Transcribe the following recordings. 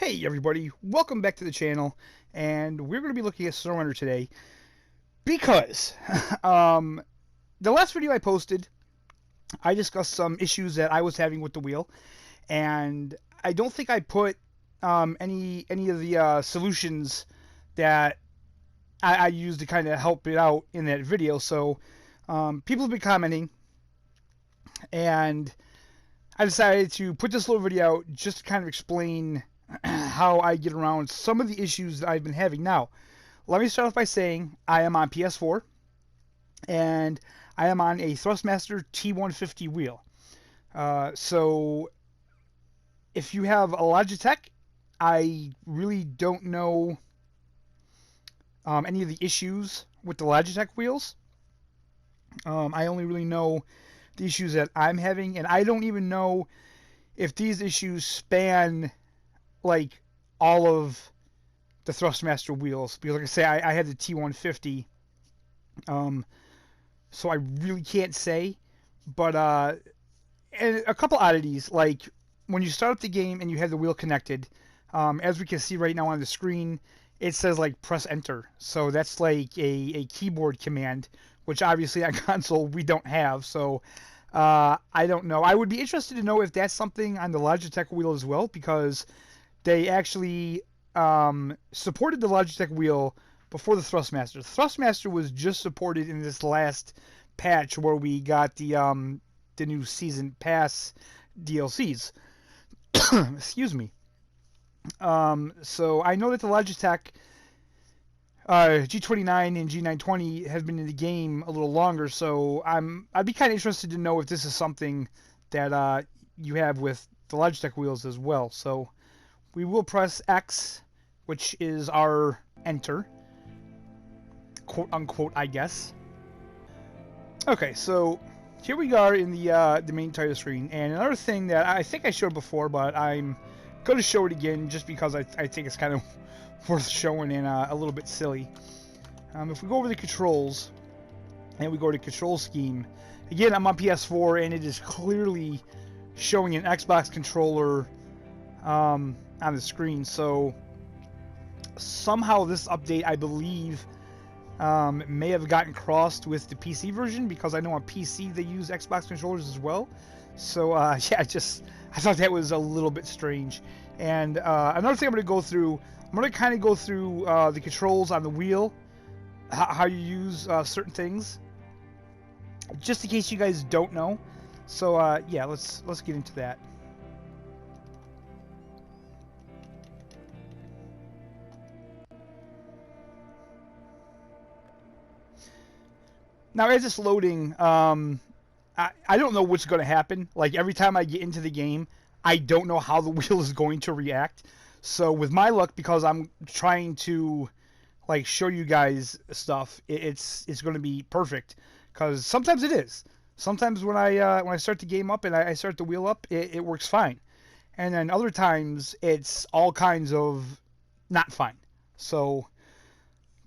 Hey everybody, welcome back to the channel, and we're going to be looking at Snowrunner today because the last video I posted, I discussed some issues that I was having with the wheel, and I don't think I put any of the solutions that I used to kind of help it out in that video. So people have been commenting, and I decided to put this little video out just to kind of explain how I get around some of the issues that I've been having. Now, let me start off by saying I am on PS4, and I am on a thrustmaster T150 wheel. So if you have a Logitech, I really don't know any of the issues with the Logitech wheels. I only really know the issues that I'm having, and I don't even know if these issues span like all of the thrustmaster wheels, because like I say, I had the T150, so I really can't say. But and a couple oddities, like when you start up the game and you have the wheel connected, as we can see right now on the screen, it says like press enter, so that's like a keyboard command, which obviously on console we don't have. So I don't know. I would be interested to know if that's something on the Logitech wheel as well, because they actually supported the Logitech wheel before the thrustmaster. The thrustmaster was just supported in this last patch where we got the new season pass DLCs. Excuse me. So I know that the Logitech G29 and G920 has been in the game a little longer, so I'd be kind of interested to know if this is something that you have with the Logitech wheels as well. So we will press X, which is our enter, quote unquote, I guess. Okay, so here we are in the main title screen, and another thing that I think I showed before, but I'm going to show it again just because I think it's kind of worth showing and a little bit silly. If we go over the controls and we go to control scheme, again, I'm on PS4 and it is clearly showing an Xbox controller on the screen. So somehow this update, I believe, may have gotten crossed with the PC version, because I know on PC they use Xbox controllers as well. So yeah, I thought that was a little bit strange. And another thing I'm going to go through, I'm going to kind of go through the controls on the wheel, how you use certain things, just in case you guys don't know. So yeah, let's get into that. Now, as it's loading, I don't know what's going to happen. Like, every time I get into the game, I don't know how the wheel is going to react. So, with my luck, because I'm trying to, like, show you guys stuff, it's going to be perfect. Because sometimes it is. Sometimes when I start the game up and I start the wheel up, it works fine. And then other times, it's all kinds of not fine. So,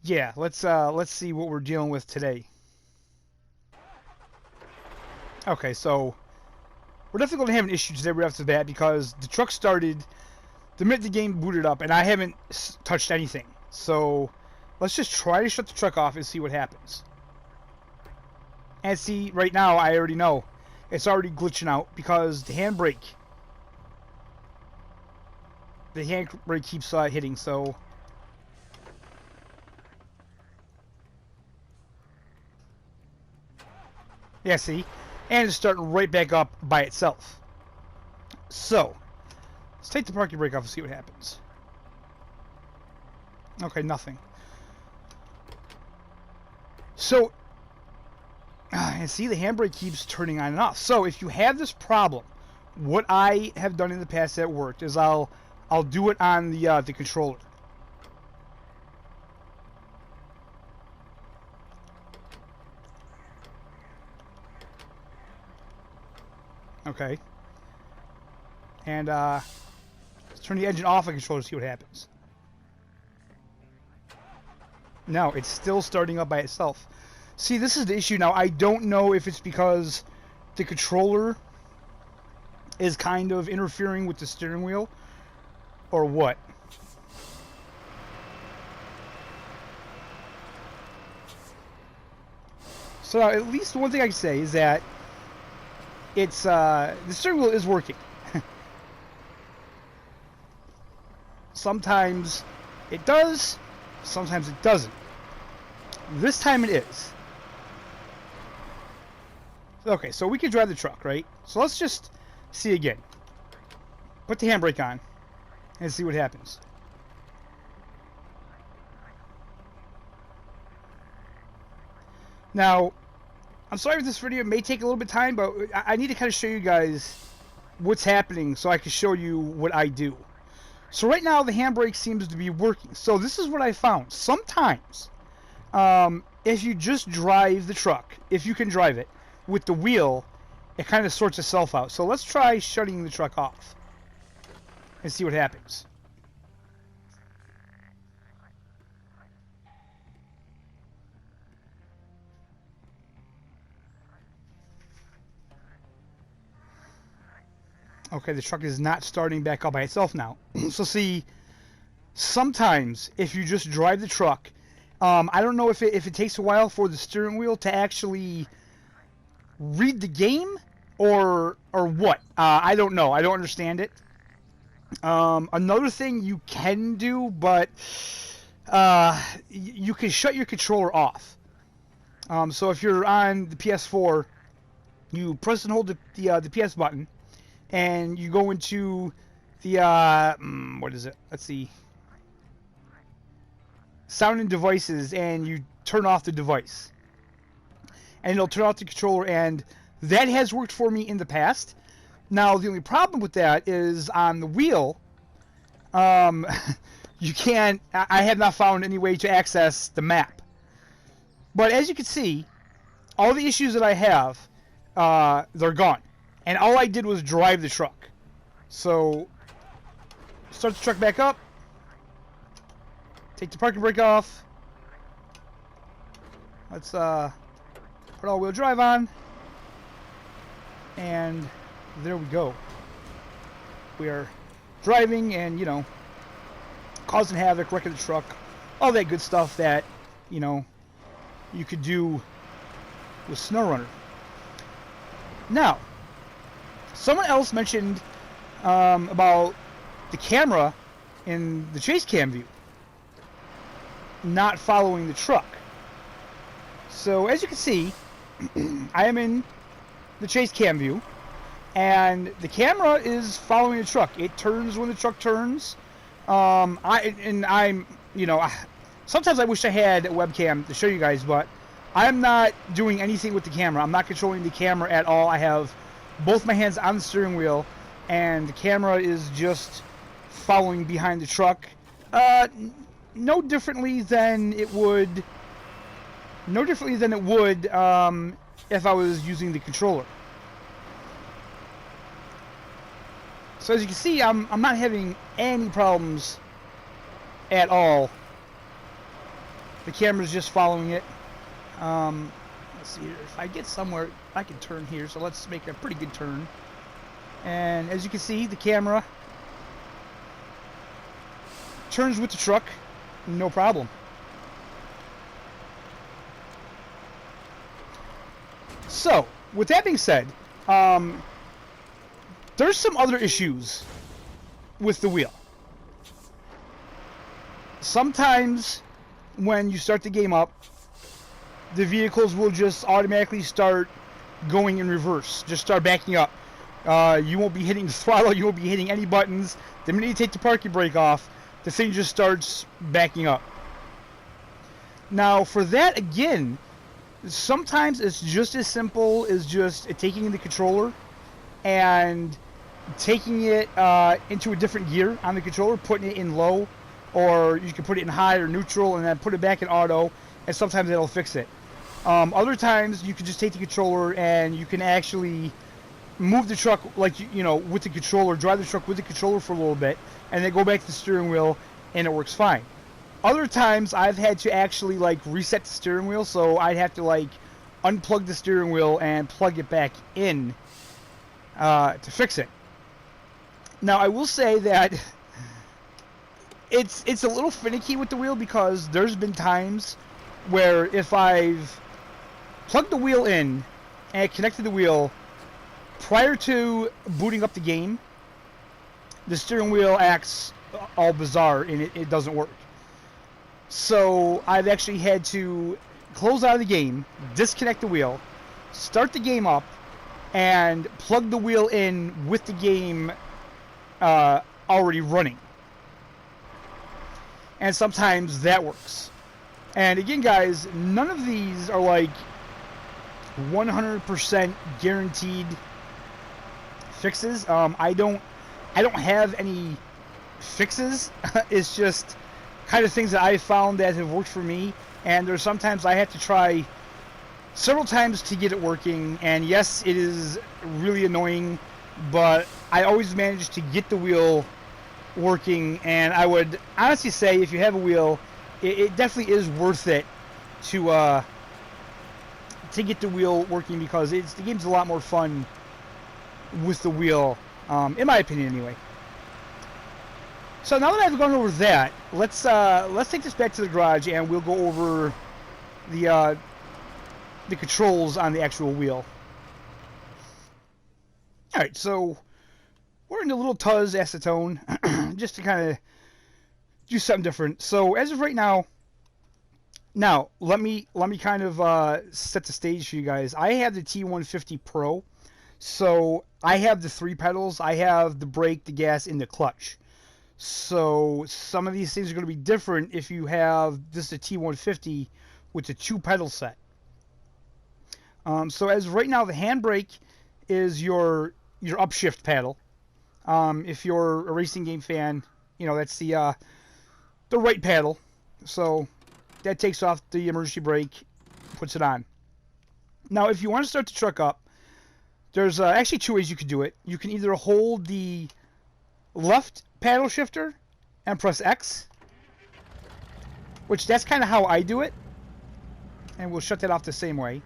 yeah, let's see what we're dealing with today. Okay, so we're definitely going to have an issue today right off the bat, because the truck started the minute the game booted up, and I haven't touched anything. So let's just try to shut the truck off and see what happens. And see, right now, I already know it's already glitching out because the handbrake keeps hitting. So yeah, see? And it's starting right back up by itself. So let's take the parking brake off and see what happens. Okay, nothing. So, and see, the handbrake keeps turning on and off. So if you have this problem, what I have done in the past that worked is I'll do it on the controller. Okay. And let's turn the engine off the controller to see what happens. No, it's still starting up by itself. See, this is the issue now. I don't know if it's because the controller is kind of interfering with the steering wheel, or what? So at least one thing I can say is that it's the steering wheel is working. Sometimes it does, sometimes it doesn't. This time it is. Okay, so we can drive the truck, right? So let's just see again. Put the handbrake on and see what happens. Now, I'm sorry if this video may take a little bit of time, but I need to kind of show you guys what's happening so I can show you what I do. So right now the handbrake seems to be working. So this is what I found. Sometimes, if you just drive the truck, if you can drive it, with the wheel, it kind of sorts itself out. So let's try shutting the truck off and see what happens. Okay, the truck is not starting back up by itself now. So see, sometimes if you just drive the truck, I don't know if it takes a while for the steering wheel to actually read the game or what. I don't know. I don't understand it. Another thing you can do, but you can shut your controller off. So if you're on the PS4, you press and hold the PS button, and you go into the what is it? Let's see. Sound and devices, and you turn off the device, and it'll turn off the controller, and that has worked for me in the past. Now the only problem with that is on the wheel, you can't. I have not found any way to access the map. But as you can see, all the issues that I have, they're gone. And all I did was drive the truck. So, start the truck back up. Take the parking brake off. Let's put all-wheel drive on. And there we go. We are driving and, you know, causing havoc, wrecking the truck. All that good stuff that, you know, you could do with Snowrunner. Now, someone else mentioned about the camera in the chase cam view not following the truck. So as you can see, I am in the chase cam view, and the camera is following the truck. It turns when the truck turns. I'm, you know, sometimes I wish I had a webcam to show you guys, but I'm not doing anything with the camera. I'm not controlling the camera at all. I have both my hands on the steering wheel, and the camera is just following behind the truck. No differently than it would. No differently than it would if I was using the controller. So as you can see, I'm not having any problems at all. The camera's just following it. Let's see here. If I get somewhere, I can turn here. So let's make a pretty good turn. And as you can see, the camera turns with the truck, no problem. So, with that being said, there's some other issues with the wheel. Sometimes when you start the game up, the vehicles will just automatically start going in reverse, just start backing up. You won't be hitting the throttle, you won't be hitting any buttons. The minute you take the parking brake off, the thing just starts backing up. Now, for that, again, sometimes it's just as simple as just taking the controller and taking it into a different gear on the controller, putting it in low, or you can put it in high or neutral and then put it back in auto, and sometimes it'll fix it. Other times you can just take the controller and you can actually move the truck like, you know, with the controller, drive the truck with the controller for a little bit, and then go back to the steering wheel and it works fine. Other times I've had to actually like reset the steering wheel, so I'd have to like unplug the steering wheel and plug it back in to fix it. Now I will say that it's a little finicky with the wheel because there's been times where if I've plugged the wheel in and connected the wheel prior to booting up the game, the steering wheel acts all bizarre and it doesn't work. So I've actually had to close out of the game, disconnect the wheel, start the game up, and plug the wheel in with the game already running. And sometimes that works. And again, guys, none of these are like 100% guaranteed fixes. I don't have any fixes. It's just kind of things that I've found that have worked for me. And there's sometimes I have to try several times to get it working. And yes, it is really annoying, but I always manage to get the wheel working. And I would honestly say if you have a wheel, it definitely is worth it to get the wheel working, because the game's a lot more fun with the wheel, in my opinion anyway. So now that I've gone over that, let's take this back to the garage and we'll go over the controls on the actual wheel. All right, so we're in the little Tuz acetone just to kind of do something different. So as of right now, let me kind of set the stage for you guys. I have the T150 Pro, so I have the 3 pedals. I have the brake, the gas, and the clutch. So some of these things are going to be different if you have this a T150 with the 2 pedal set. So as of right now, the handbrake is your upshift paddle. If you're a racing game fan, you know that's the right paddle. So that takes off the emergency brake, puts it on. Now, if you want to start the truck up, there's actually 2 ways you can do it. You can either hold the left paddle shifter and press X, which that's kind of how I do it, and we'll shut that off the same way.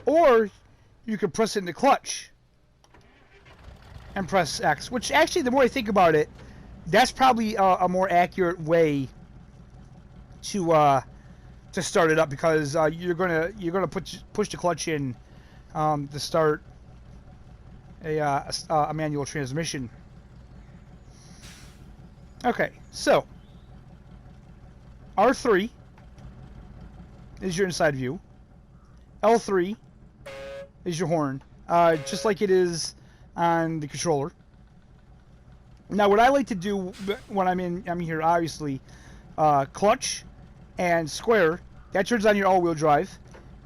Or you can press it in the clutch and press X, which actually, the more I think about it, that's probably a more accurate way to start it up, because you're gonna push the clutch in to start a manual transmission. Okay, so R3 is your inside view. L3 is your horn, just like it is on the controller. Now, what I like to do when I'm here, obviously, clutch and square, that turns on your all-wheel drive,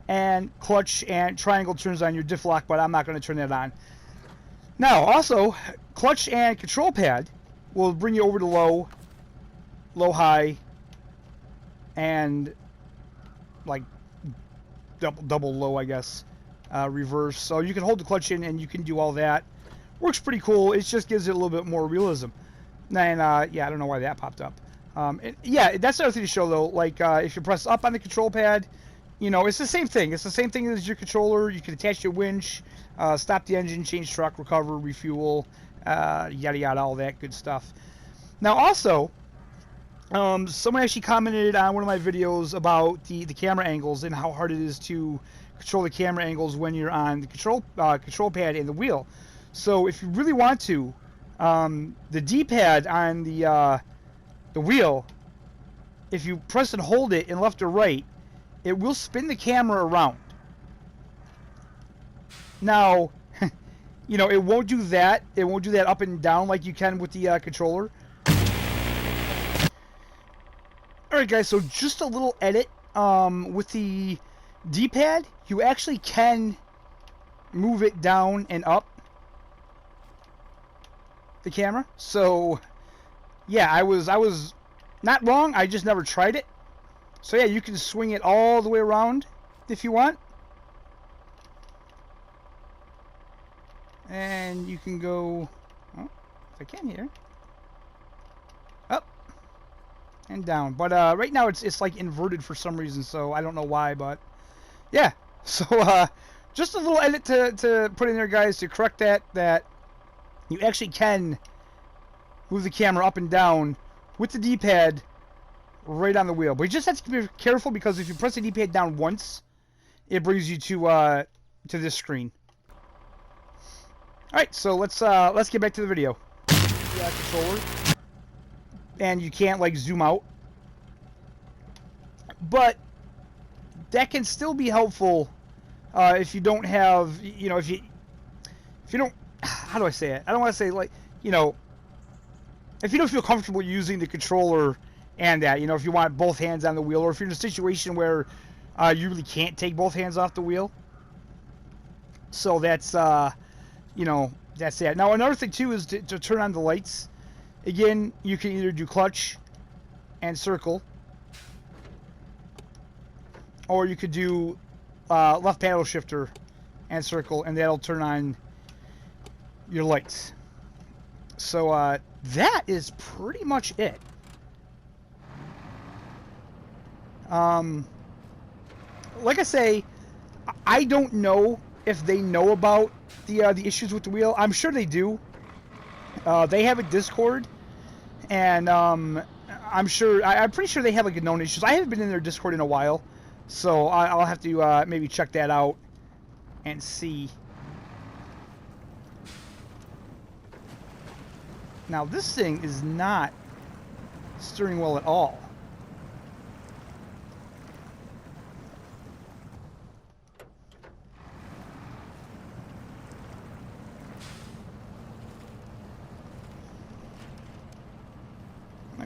and clutch and triangle turns on your diff lock, but I'm not going to turn that on. Now, also, clutch and control pad will bring you over to low, high, and like double low, I guess, reverse. So you can hold the clutch in and you can do all that. Works pretty cool. It just gives it a little bit more realism. And yeah, I don't know why that popped up. Yeah, that's the other thing to show though. Like if you press up on the control pad, you know, it's the same thing. It's the same thing as your controller. You can attach your winch, stop the engine, change truck, recover, refuel, yada yada, all that good stuff. Now also, someone actually commented on one of my videos about the camera angles and how hard it is to control the camera angles when you're on the control pad and the wheel. So if you really want to, the D-pad on the wheel, if you press and hold it in left or right, it will spin the camera around. Now, you know, it won't do that. It won't do that up and down like you can with the controller. Alright guys, so just a little edit. With the D-pad, you actually can move it down and up the camera. So yeah, I was not wrong. I just never tried it. So yeah, you can swing it all the way around if you want. And you can go, oh, if I can here, up and down. But right now it's like inverted for some reason, so I don't know why, but yeah. So just a little edit to put in there, guys, to correct that you actually can move the camera up and down with the D-pad right on the wheel. But you just have to be careful because if you press the D-pad down once, it brings you to this screen. All right, so let's get back to the video. Yeah, controller, and you can't like zoom out, but that can still be helpful if you don't have, you know, if you don't, how do I say it? I don't want to say like, you know, if you don't feel comfortable using the controller and that, you know, if you want both hands on the wheel, or if you're in a situation where you really can't take both hands off the wheel. So that's, you know, that's that. Now another thing too is to turn on the lights. Again, you can either do clutch and circle, or you could do left paddle shifter and circle, and that'll turn on your lights. So that is pretty much it. Like I say, I don't know if they know about the issues with the wheel. I'm sure they do. They have a Discord, and I'm pretty sure they have like known issues. I haven't been in their Discord in a while, so I'll have to maybe check that out and see. Now this thing is not steering well at all.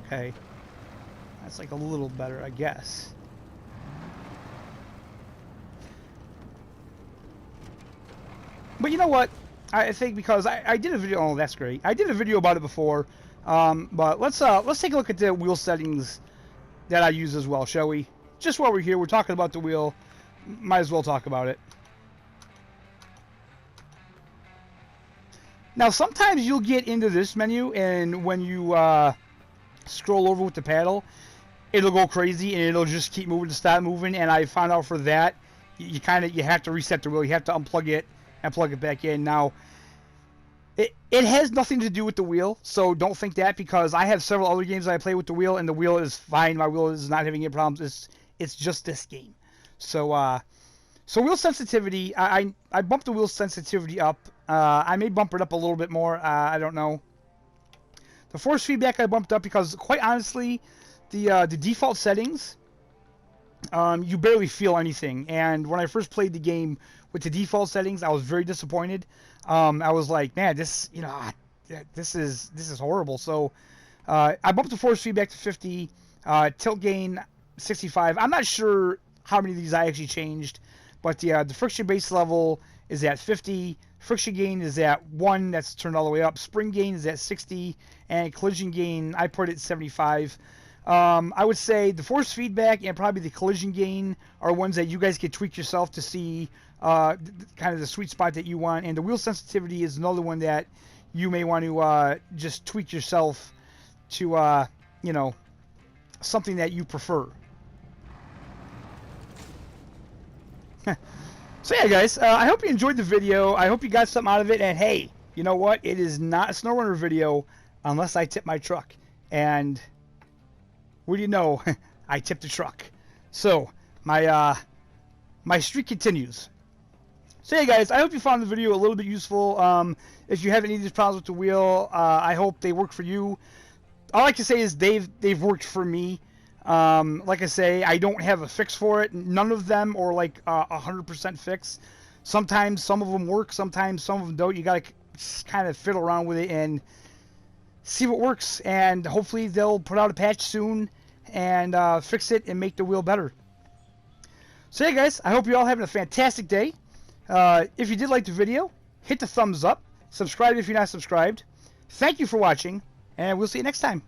Okay, that's like a little better, I guess. But you know what? I think because I did a video. Oh, that's great. I did a video about it before. But let's take a look at the wheel settings that I use as well, shall we? Just while we're here, we're talking about the wheel. Might as well talk about it. Now, sometimes you'll get into this menu, and when you scroll over with the paddle, it'll go crazy and it'll just keep moving to stop moving. And I found out for that, you have to reset the wheel. You have to unplug it and plug it back in. Now, it has nothing to do with the wheel, so don't think that, because I have several other games that I play with the wheel, and the wheel is fine. My wheel is not having any problems. It's just this game. So so wheel sensitivity, I bumped the wheel sensitivity up. I may bump it up a little bit more. I don't know. The force feedback I bumped up because, quite honestly, the default settings, you barely feel anything. And when I first played the game with the default settings, I was very disappointed. I was like, man, this is horrible. So I bumped the force feedback to 50, tilt gain 65. I'm not sure how many of these I actually changed, but the friction base level is at 50. Friction gain is at 1. That's turned all the way up. Spring gain is at 60, and collision gain I put it at 75. I would say the force feedback and probably the collision gain are ones that you guys can tweak yourself to see kind of the sweet spot that you want. And the wheel sensitivity is another one that you may want to just tweak yourself to, you know, something that you prefer. So yeah, guys, I hope you enjoyed the video. I hope you got something out of it. And hey, you know what? It is not a Snowrunner video unless I tip my truck. And what do you know? I tipped the truck. So my streak continues. So yeah, guys, I hope you found the video a little bit useful. If you have any of these problems with the wheel, I hope they work for you. All I can say is they've worked for me. Like I say, I don't have a fix for it. None of them are like 100% fix. Sometimes some of them work, sometimes some of them don't. You gotta kind of fiddle around with it and see what works. And hopefully they'll put out a patch soon and fix it and make the wheel better. So yeah, guys, I hope you're all having a fantastic day. If you did like the video, hit the thumbs up. Subscribe if you're not subscribed. Thank you for watching, and we'll see you next time.